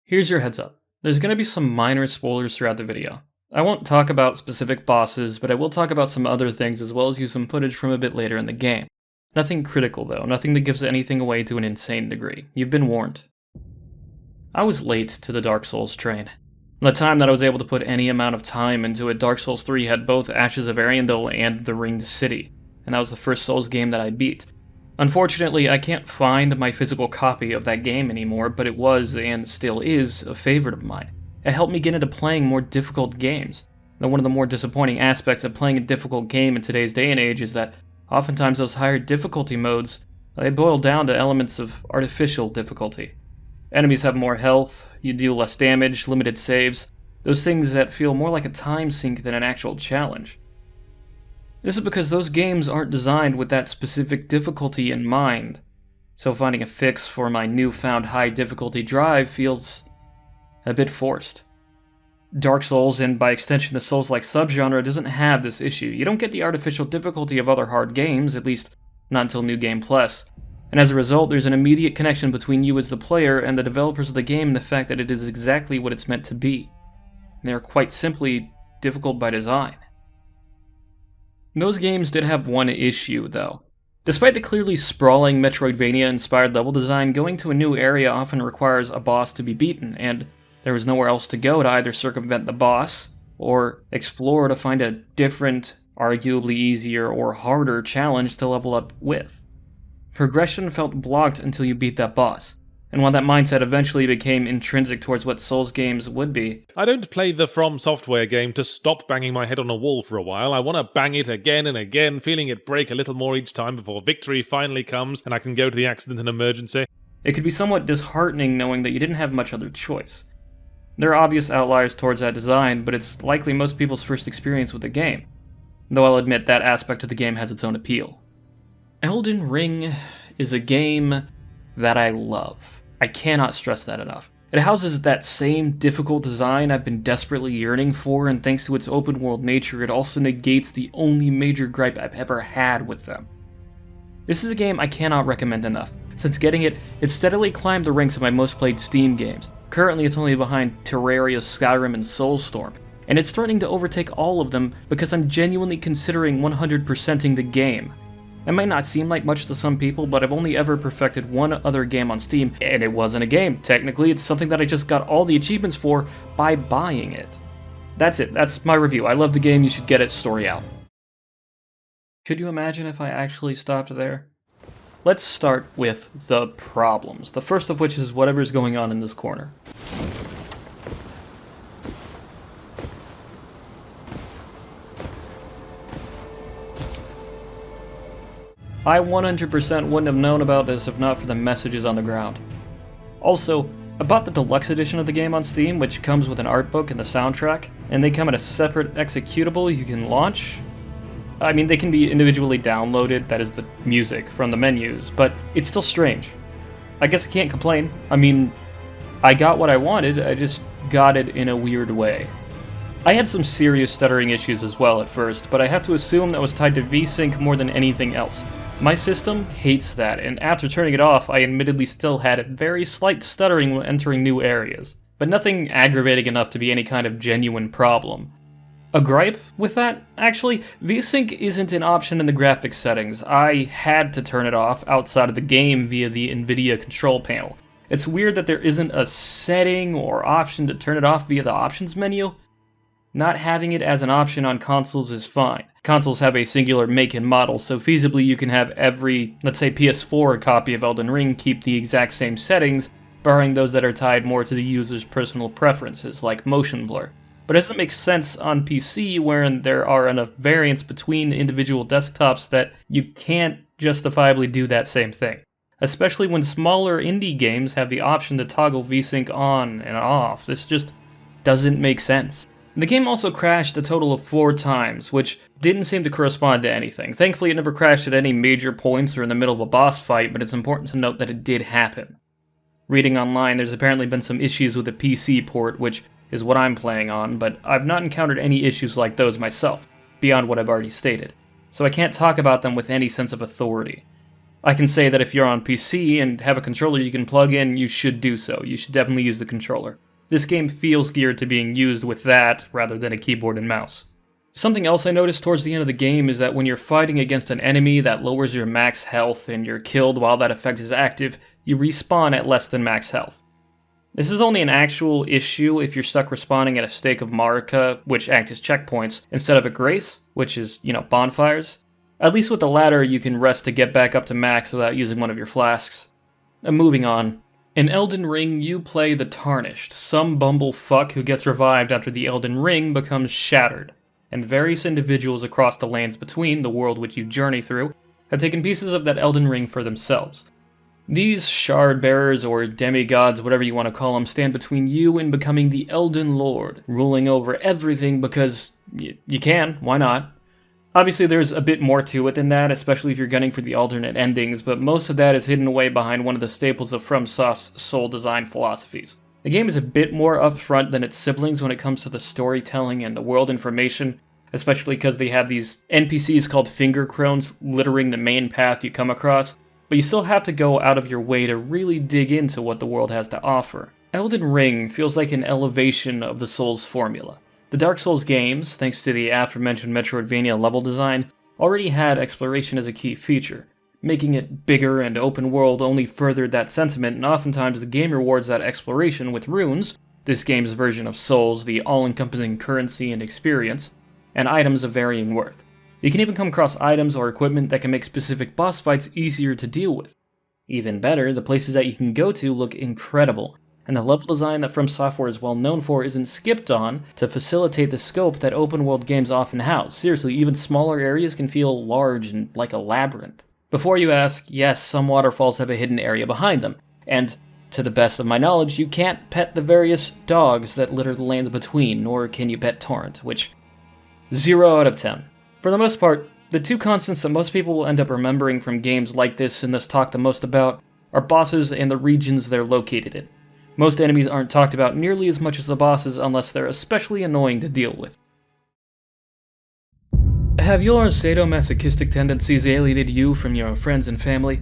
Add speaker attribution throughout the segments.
Speaker 1: Here's your heads up. There's going to be some minor spoilers throughout the video. I won't talk about specific bosses, but I will talk about some other things as well as use some footage from a bit later in the game. Nothing critical though, nothing that gives anything away to an insane degree. You've been warned. I was late to the Dark Souls train. The time that I was able to put any amount of time into it, Dark Souls 3 had both Ashes of Ariandel and The Ringed City, and that was the first Souls game that I beat. Unfortunately, I can't find my physical copy of that game anymore, but it was, and still is, a favorite of mine. It helped me get into playing more difficult games. Now, one of the more disappointing aspects of playing a difficult game in today's day and age is that oftentimes those higher difficulty modes, they boil down to elements of artificial difficulty. Enemies have more health, you deal less damage, limited saves, those things that feel more like a time sink than an actual challenge. This is because those games aren't designed with that specific difficulty in mind, so finding a fix for my newfound high difficulty drive feels a bit forced. Dark Souls, and by extension the Souls-like subgenre, doesn't have this issue. You don't get the artificial difficulty of other hard games, at least not until New Game Plus, and as a result there's an immediate connection between you as the player and the developers of the game and the fact that it is exactly what it's meant to be. They are quite simply difficult by design. Those games did have one issue, though. Despite the clearly sprawling Metroidvania-inspired level design, going to a new area often requires a boss to be beaten, and there was nowhere else to go to either circumvent the boss, or explore to find a different, arguably easier or harder challenge to level up with. Progression felt blocked until you beat that boss. And while that mindset eventually became intrinsic towards what Souls games would be,
Speaker 2: I don't play the FromSoftware game to stop banging my head on a wall for a while. I want to bang it again and again, feeling it break a little more each time before victory finally comes and I can go to the accident and emergency.
Speaker 1: It could be somewhat disheartening knowing that you didn't have much other choice. There are obvious outliers towards that design, but it's likely most people's first experience with the game, though I'll admit that aspect of the game has its own appeal. Elden Ring is a game that I love. I cannot stress that enough. It houses that same difficult design I've been desperately yearning for, and thanks to its open world nature, it also negates the only major gripe I've ever had with them. This is a game I cannot recommend enough. Since getting it, it's steadily climbed the ranks of my most played Steam games. Currently it's only behind Terraria, Skyrim, and Soulstorne, and it's threatening to overtake all of them because I'm genuinely considering 100%ing the game. It might not seem like much to some people, but I've only ever perfected one other game on Steam, and it wasn't a game. Technically, it's something that I just got all the achievements for by buying it. That's it. That's my review. I love the game. You should get it. Story out. Could you imagine if I actually stopped there? Let's start with the problems. The first of which is whatever's going on in this corner. I 100% wouldn't have known about this if not for the messages on the ground. Also, I bought the deluxe edition of the game on Steam, which comes with an art book and the soundtrack, and they come in a separate executable you can launch. I mean, they can be individually downloaded, that is the music, from the menus, but it's still strange. I guess I can't complain. I mean, I got what I wanted, I just got it in a weird way. I had some serious stuttering issues as well at first, but I have to assume that was tied to VSync more than anything else. My system hates that, and after turning it off, I admittedly still had a very slight stuttering when entering new areas, but nothing aggravating enough to be any kind of genuine problem. A gripe with that? Actually, VSync isn't an option in the graphics settings. I had to turn it off outside of the game via the NVIDIA control panel. It's weird that there isn't a setting or option to turn it off via the options menu. Not having it as an option on consoles is fine. Consoles have a singular make and model, so feasibly you can have every, let's say PS4 copy of Elden Ring keep the exact same settings, barring those that are tied more to the user's personal preferences, like motion blur. But it doesn't make sense on PC, wherein there are enough variants between individual desktops that you can't justifiably do that same thing. Especially when smaller indie games have the option to toggle VSync on and off. This just doesn't make sense. The game also crashed a total of 4 times, which didn't seem to correspond to anything. Thankfully, it never crashed at any major points or in the middle of a boss fight, but it's important to note that it did happen. Reading online, there's apparently been some issues with the PC port, which is what I'm playing on, but I've not encountered any issues like those myself, beyond what I've already stated, so I can't talk about them with any sense of authority. I can say that if you're on PC and have a controller you can plug in, you should do so. You should definitely use the controller. This game feels geared to being used with that rather than a keyboard and mouse. Something else I noticed towards the end of the game is that when you're fighting against an enemy that lowers your max health and you're killed while that effect is active, you respawn at less than max health. This is only an actual issue if you're stuck respawning at a stake of Marika, which act as checkpoints, instead of a Grace, which is, bonfires. At least with the latter, you can rest to get back up to max without using one of your flasks. Moving on. In Elden Ring, you play the Tarnished, some bumblefuck who gets revived after the Elden Ring becomes shattered, and various individuals across the lands between the world which you journey through have taken pieces of that Elden Ring for themselves. These shard bearers, or demigods, whatever you want to call them, stand between you and becoming the Elden Lord, ruling over everything because you can, why not? Obviously there's a bit more to it than that, especially if you're gunning for the alternate endings, but most of that is hidden away behind one of the staples of FromSoft's soul design philosophies. The game is a bit more upfront than its siblings when it comes to the storytelling and the world information, especially because they have these NPCs called finger crones littering the main path you come across, but you still have to go out of your way to really dig into what the world has to offer. Elden Ring feels like an elevation of the Souls formula. The Dark Souls games, thanks to the aforementioned Metroidvania level design, already had exploration as a key feature. Making it bigger and open world only furthered that sentiment, and oftentimes the game rewards that exploration with runes, this game's version of Souls, the all-encompassing currency and experience, and items of varying worth. You can even come across items or equipment that can make specific boss fights easier to deal with. Even better, the places that you can go to look incredible, and the level design that FromSoftware is well known for isn't skipped on to facilitate the scope that open-world games often house. Seriously, even smaller areas can feel large and like a labyrinth. Before you ask, yes, some waterfalls have a hidden area behind them, and to the best of my knowledge, you can't pet the various dogs that litter the lands between, nor can you pet Torrent, which 0 out of 10. For the most part, the two constants that most people will end up remembering from games like this and thus talk the most about are bosses and the regions they're located in. Most enemies aren't talked about nearly as much as the bosses unless they're especially annoying to deal with. Have your sadomasochistic tendencies alienated you from your friends and family?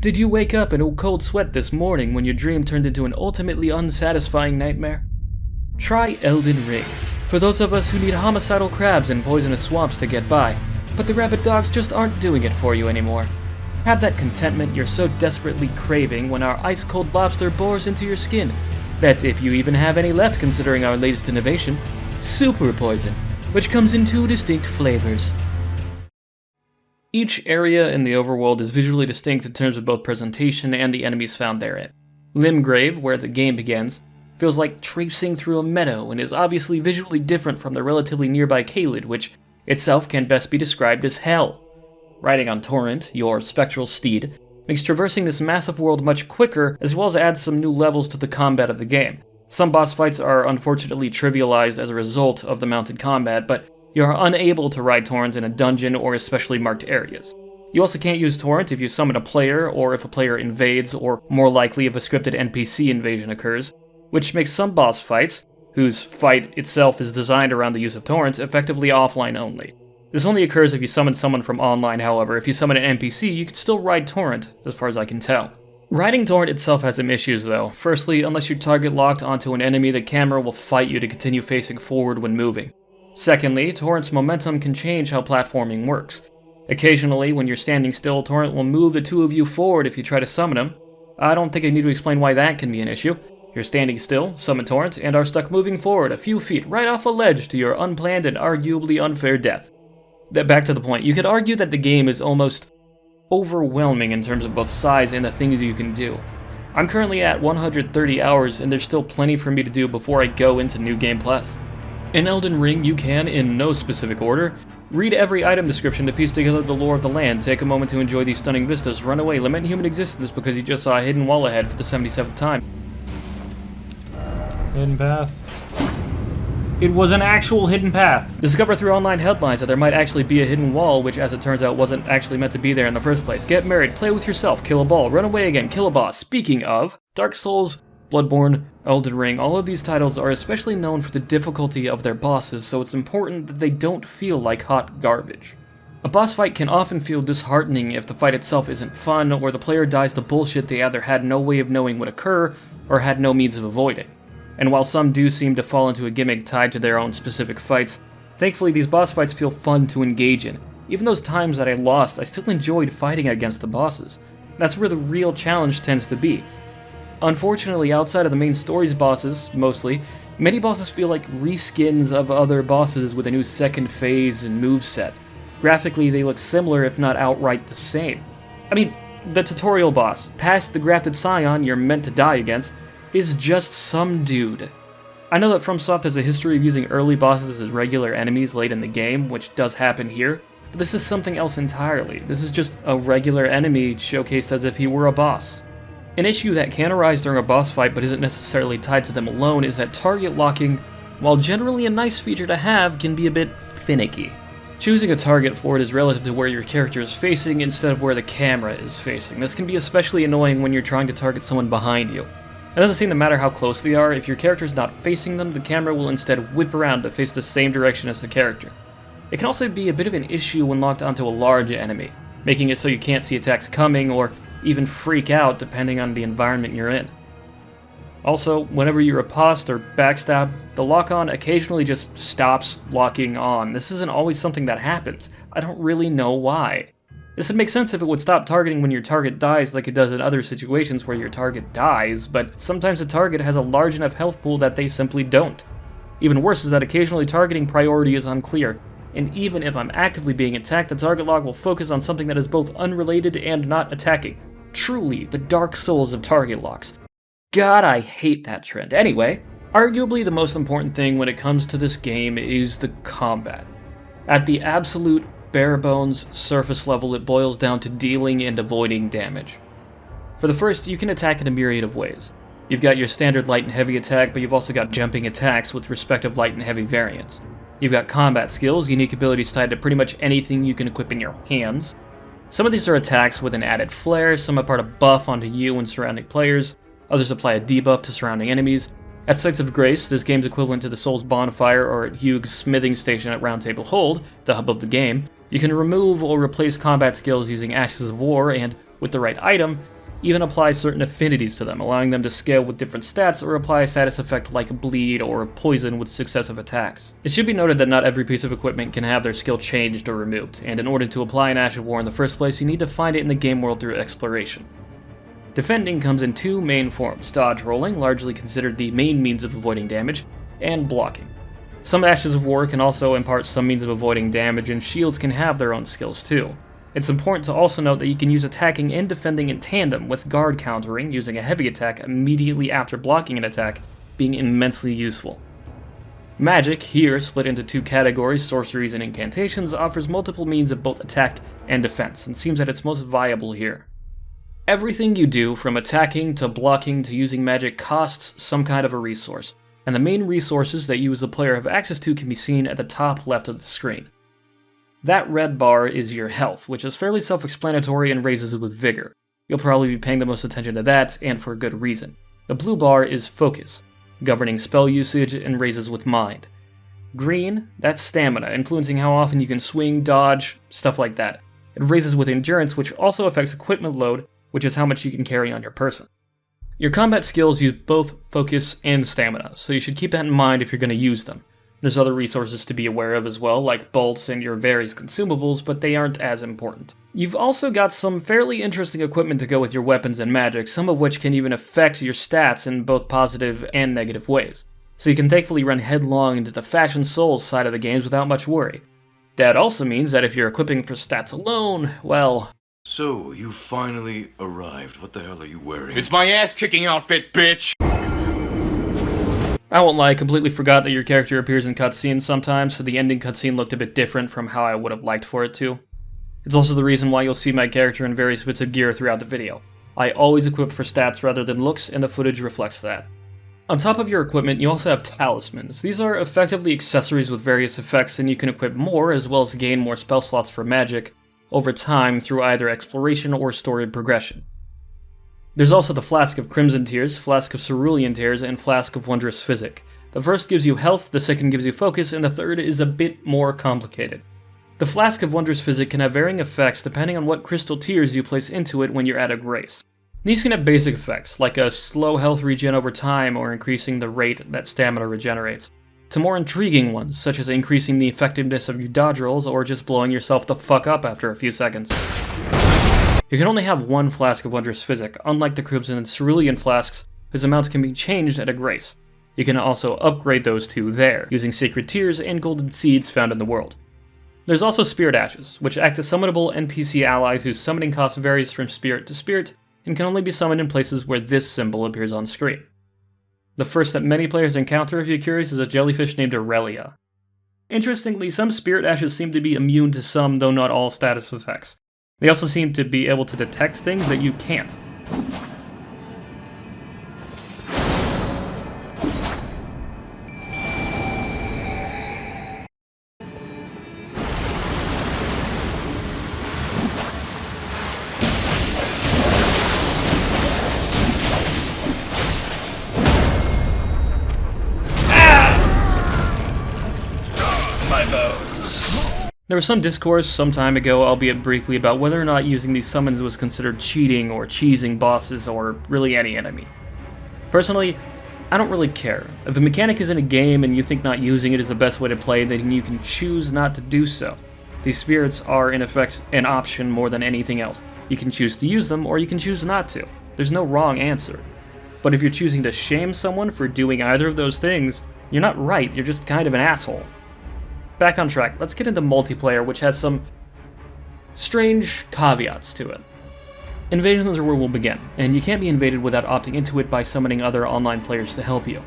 Speaker 1: Did you wake up in a cold sweat this morning when your dream turned into an ultimately unsatisfying nightmare? Try Elden Ring. For those of us who need homicidal crabs and poisonous swamps to get by, but the rabid dogs just aren't doing it for you anymore. Have that contentment you're so desperately craving when our ice-cold lobster bores into your skin. That's if you even have any left considering our latest innovation, Super Poison, which comes in 2 distinct flavors. Each area in the overworld is visually distinct in terms of both presentation and the enemies found therein. Limgrave, where the game begins, feels like traipsing through a meadow and is obviously visually different from the relatively nearby Caelid, which itself can best be described as hell. Riding on Torrent, your spectral steed, makes traversing this massive world much quicker, as well as adds some new levels to the combat of the game. Some boss fights are unfortunately trivialized as a result of the mounted combat, but you are unable to ride Torrent in a dungeon or especially marked areas. You also can't use Torrent if you summon a player, or if a player invades, or more likely if a scripted NPC invasion occurs, which makes some boss fights, whose fight itself is designed around the use of Torrents, effectively offline only. This only occurs if you summon someone from online, however. If you summon an NPC, you can still ride Torrent, as far as I can tell. Riding Torrent itself has some issues though. Firstly, unless you're target locked onto an enemy, the camera will fight you to continue facing forward when moving. Secondly, Torrent's momentum can change how platforming works. Occasionally, when you're standing still, Torrent will move the two of you forward if you try to summon him. I don't think I need to explain why that can be an issue. You're standing still, summon Torrent, and are stuck moving forward a few feet right off a ledge to your unplanned and arguably unfair death. Back to the point, you could argue that the game is almost overwhelming in terms of both size and the things you can do. I'm currently at 130 hours and there's still plenty for me to do before I go into New Game Plus. In Elden Ring, you can, in no specific order, read every item description to piece together the lore of the land, take a moment to enjoy these stunning vistas, run away, lament human existence because you just saw a hidden wall ahead for the 77th time. Hidden path. It was an actual hidden path. Discover through online headlines that there might actually be a hidden wall, which as it turns out wasn't actually meant to be there in the first place. Get married, play with yourself, kill a ball, run away again, kill a boss. Speaking of, Dark Souls, Bloodborne, Elden Ring, all of these titles are especially known for the difficulty of their bosses, so it's important that they don't feel like hot garbage. A boss fight can often feel disheartening if the fight itself isn't fun, or the player dies to bullshit they either had no way of knowing would occur, or had no means of avoiding. And while some do seem to fall into a gimmick tied to their own specific fights, thankfully these boss fights feel fun to engage in. Even those times that I lost, I still enjoyed fighting against the bosses. That's where the real challenge tends to be. Unfortunately, outside of the main story's bosses, mostly, many bosses feel like reskins of other bosses with a new second phase and moveset. Graphically, they look similar if not outright the same. I mean, the tutorial boss, past the grafted scion you're meant to die against, is just some dude. I know that FromSoft has a history of using early bosses as regular enemies late in the game, which does happen here, but this is something else entirely. This is just a regular enemy showcased as if he were a boss. An issue that can arise during a boss fight but isn't necessarily tied to them alone is that target locking, while generally a nice feature to have, can be a bit finicky. Choosing a target for it is relative to where your character is facing instead of where the camera is facing. This can be especially annoying when you're trying to target someone behind you. It doesn't seem to matter how close they are, if your character's not facing them, the camera will instead whip around to face the same direction as the character. It can also be a bit of an issue when locked onto a large enemy, making it so you can't see attacks coming or even freak out depending on the environment you're in. Also, whenever you riposte or backstab, the lock-on occasionally just stops locking on. This isn't always something that happens. I don't really know why. This would make sense if it would stop targeting when your target dies like it does in other situations where your target dies, but sometimes the target has a large enough health pool that they simply don't. Even worse is that occasionally targeting priority is unclear, and even if I'm actively being attacked, the target lock will focus on something that is both unrelated and not attacking. Truly, the Dark Souls of target locks. God, I hate that trend. Anyway, arguably the most important thing when it comes to this game is the combat. At the absolute bare bones surface level, it boils down to dealing and avoiding damage. For the first, you can attack in a myriad of ways. You've got your standard light and heavy attack, but you've also got jumping attacks with respective light and heavy variants. You've got combat skills, unique abilities tied to pretty much anything you can equip in your hands. Some of these are attacks with an added flair, some impart a buff onto you and surrounding players, others apply a debuff to surrounding enemies. At Sites of Grace, this game's equivalent to the Soul's Bonfire, or at Hugh's smithing station at Round Table Hold, the hub of the game, you can remove or replace combat skills using Ashes of War and, with the right item, even apply certain affinities to them, allowing them to scale with different stats or apply a status effect like bleed or poison with successive attacks. It should be noted that not every piece of equipment can have their skill changed or removed, and in order to apply an Ash of War in the first place, you need to find it in the game world through exploration. Defending comes in two main forms: dodge rolling, largely considered the main means of avoiding damage, and blocking. Some Ashes of War can also impart some means of avoiding damage, and shields can have their own skills too. It's important to also note that you can use attacking and defending in tandem, with guard countering, using a heavy attack immediately after blocking an attack, being immensely useful. Magic, here split into two categories, sorceries and incantations, offers multiple means of both attack and defense, and seems at its most viable here. Everything you do, from attacking to blocking to using magic, costs some kind of a resource, and the main resources that you as a player have access to can be seen at the top left of the screen. That red bar is your health, which is fairly self-explanatory and raises it with vigor. You'll probably be paying the most attention to that, and for good reason. The blue bar is focus, governing spell usage and raises with mind. Green, that's stamina, influencing how often you can swing, dodge, stuff like that. It raises with endurance, which also affects equipment load, which is how much you can carry on your person. Your combat skills use both focus and stamina, so you should keep that in mind if you're going to use them. There's other resources to be aware of as well, like bolts and your various consumables, but they aren't as important. You've also got some fairly interesting equipment to go with your weapons and magic, some of which can even affect your stats in both positive and negative ways. So you can thankfully run headlong into the Fashion Souls side of the games without much worry. That also means that if you're equipping for stats alone, well...
Speaker 3: So, you finally arrived. What the hell are you wearing?
Speaker 4: It's my ass-kicking outfit, bitch!
Speaker 1: I won't lie, I completely forgot that your character appears in cutscenes sometimes, so the ending cutscene looked a bit different from how I would have liked for it to. It's also the reason why you'll see my character in various bits of gear throughout the video. I always equip for stats rather than looks, and the footage reflects that. On top of your equipment, you also have talismans. These are effectively accessories with various effects, and you can equip more, as well as gain more spell slots for magic, over time through either exploration or story progression. There's also the Flask of Crimson Tears, Flask of Cerulean Tears, and Flask of Wondrous Physic. The first gives you health, the second gives you focus, and the third is a bit more complicated. The Flask of Wondrous Physic can have varying effects depending on what crystal tiers you place into it when you're at a grace. These can have basic effects, like a slow health regen over time or increasing the rate that stamina regenerates, to more intriguing ones, such as increasing the effectiveness of your dodge rolls or just blowing yourself the fuck up after a few seconds. You can only have one Flask of Wondrous Physic, unlike the Crimson and Cerulean flasks, whose amounts can be changed at a grace. You can also upgrade those two there, using sacred tears and golden seeds found in the world. There's also Spirit Ashes, which act as summonable NPC allies whose summoning cost varies from spirit to spirit, and can only be summoned in places where this symbol appears on screen. The first that many players encounter, if you're curious, is a jellyfish named Aurelia. Interestingly, some Spirit Ashes seem to be immune to some, though not all, status effects. They also seem to be able to detect things that you can't. There was some discourse some time ago, albeit briefly, about whether or not using these summons was considered cheating or cheesing bosses or really any enemy. Personally, I don't really care. If a mechanic is in a game and you think not using it is the best way to play, then you can choose not to do so. These spirits are in effect an option more than anything else. You can choose to use them or you can choose not to. There's no wrong answer. But if you're choosing to shame someone for doing either of those things, you're not right, you're just kind of an asshole. Back on track, let's get into multiplayer, which has some strange caveats to it. Invasions are where we'll begin, and you can't be invaded without opting into it by summoning other online players to help you.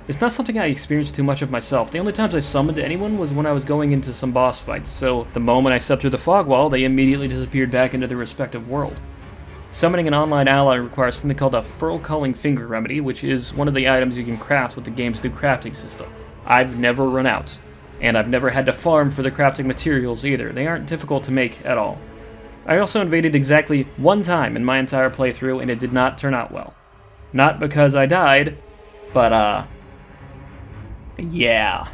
Speaker 1: It's not something I experienced too much of myself. The only times I summoned anyone was when I was going into some boss fights, so the moment I stepped through the fog wall, they immediately disappeared back into their respective world. Summoning an online ally requires something called a Furl-Calling Finger Remedy, which is one of the items you can craft with the game's new crafting system. I've never run out. And I've never had to farm for the crafting materials either. They aren't difficult to make at all. I also invaded exactly one time in my entire playthrough, and it did not turn out well. Not because I died, but yeah.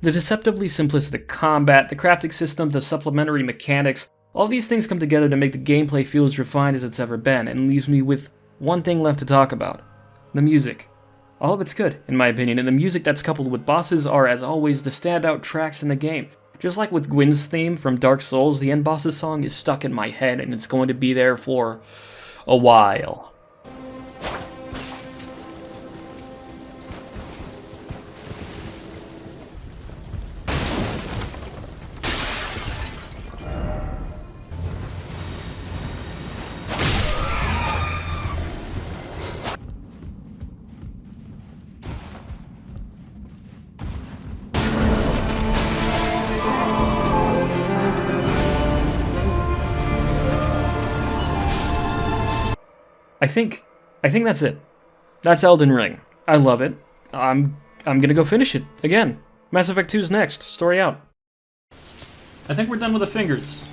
Speaker 1: The deceptively simplistic combat, the crafting system, the supplementary mechanics, all these things come together to make the gameplay feel as refined as it's ever been, and leaves me with one thing left to talk about. The music. All of it's good, in my opinion, and the music that's coupled with bosses are, as always, the standout tracks in the game. Just like with Gwyn's theme from Dark Souls, the end boss's song is stuck in my head, and it's going to be there for a while. I think that's it. That's Elden Ring. I love it. I'm gonna go finish it again. Mass Effect 2's next. Story out. I think we're done with the fingers.